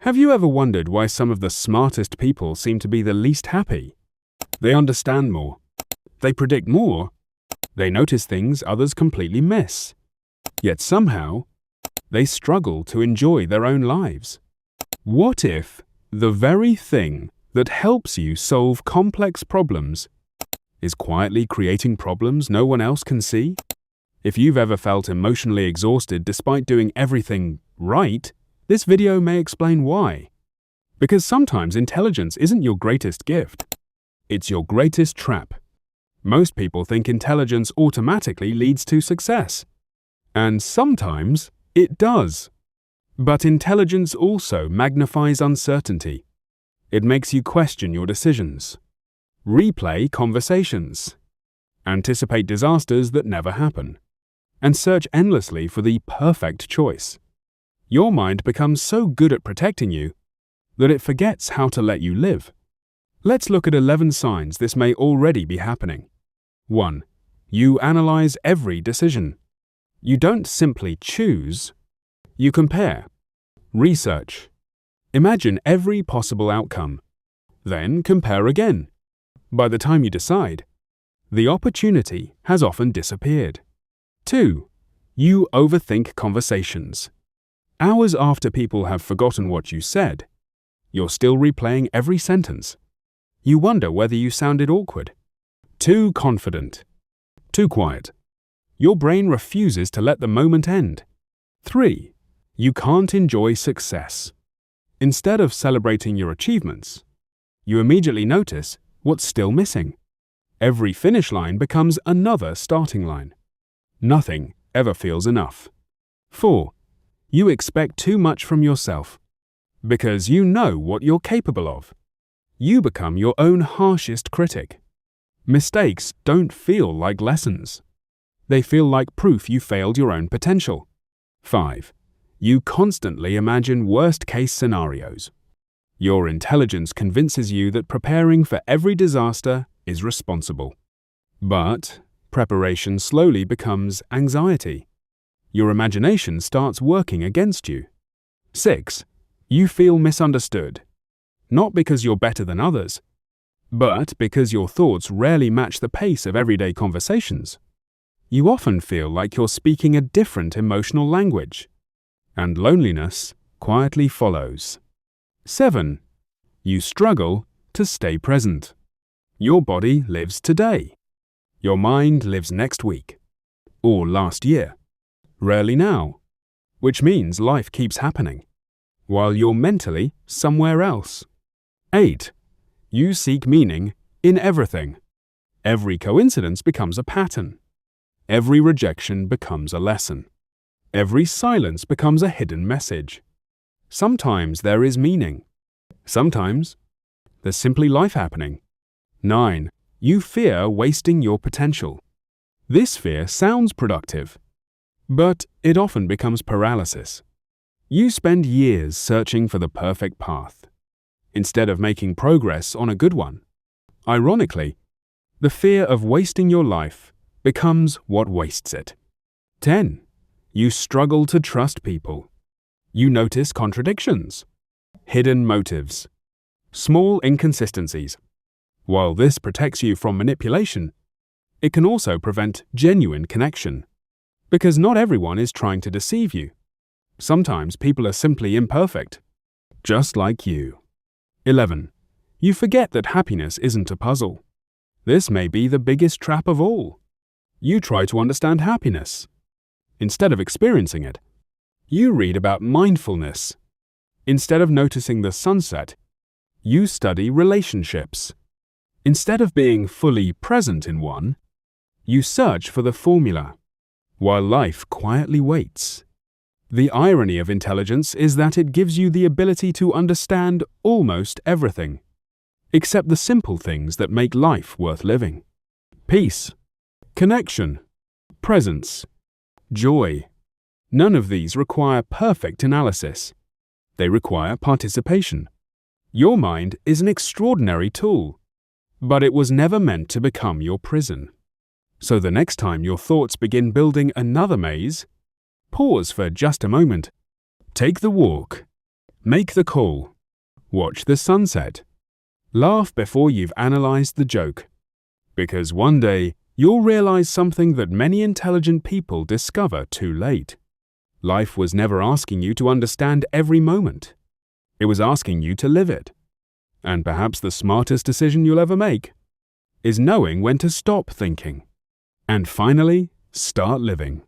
Have you ever wondered why some of the smartest people seem to be the least happy? They understand more. They predict more. They notice things others completely miss. Yet somehow, they struggle to enjoy their own lives. What if the very thing that helps you solve complex problems is quietly creating problems no one else can see? If you've ever felt emotionally exhausted despite doing everything right, this video may explain why. Because sometimes intelligence isn't your greatest gift. It's your greatest trap. Most people think intelligence automatically leads to success. And sometimes it does. But intelligence also magnifies uncertainty. It makes you question your decisions, replay conversations, anticipate disasters that never happen, and search endlessly for the perfect choice. Your mind becomes so good at protecting you that it forgets how to let you live. Let's look at 11 signs this may already be happening. 1. You analyze every decision. You don't simply choose, you compare, research. Imagine every possible outcome, then compare again. By the time you decide, the opportunity has often disappeared. 2. You overthink conversations. Hours after people have forgotten what you said, you're still replaying every sentence. You wonder whether you sounded awkward, too confident, too quiet. Your brain refuses to let the moment end. 3. You can't enjoy success. Instead of celebrating your achievements, you immediately notice what's still missing. Every finish line becomes another starting line. Nothing ever feels enough. 4. You expect too much from yourself. Because you know what you're capable of, you become your own harshest critic. Mistakes don't feel like lessons. They feel like proof you failed your own potential. 5. You constantly imagine worst-case scenarios. Your intelligence convinces you that preparing for every disaster is responsible. But preparation slowly becomes anxiety. Your imagination starts working against you. 6. You feel misunderstood. Not because you're better than others, but because your thoughts rarely match the pace of everyday conversations. You often feel like you're speaking a different emotional language, and loneliness quietly follows. 7. You struggle to stay present. Your body lives today. Your mind lives next week, or last year, rarely now, which means life keeps happening, while you're mentally somewhere else. 8. You seek meaning in everything. Every coincidence becomes a pattern. Every rejection becomes a lesson. Every silence becomes a hidden message. Sometimes there is meaning. Sometimes there's simply life happening. 9. You fear wasting your potential. This fear sounds productive, but it often becomes paralysis. You spend years searching for the perfect path, instead of making progress on a good one. Ironically, the fear of wasting your life becomes what wastes it. 10. You struggle to trust people. You notice contradictions, hidden motives, small inconsistencies. While this protects you from manipulation, it can also prevent genuine connection. Because not everyone is trying to deceive you. Sometimes people are simply imperfect, just like you. 11. You forget that happiness isn't a puzzle. This may be the biggest trap of all. You try to understand happiness. Instead of experiencing it, you read about mindfulness. Instead of noticing the sunset, you study relationships. Instead of being fully present in one, you search for the formula, while life quietly waits. The irony of intelligence is that it gives you the ability to understand almost everything, except the simple things that make life worth living. Peace, connection, presence, joy. None of these require perfect analysis. They require participation. Your mind is an extraordinary tool, but it was never meant to become your prison. So the next time your thoughts begin building another maze, pause for just a moment. Take the walk. Make the call. Watch the sunset. Laugh before you've analyzed the joke. Because one day, you'll realize something that many intelligent people discover too late. Life was never asking you to understand every moment. It was asking you to live it. And perhaps the smartest decision you'll ever make is knowing when to stop thinking. And finally, start living.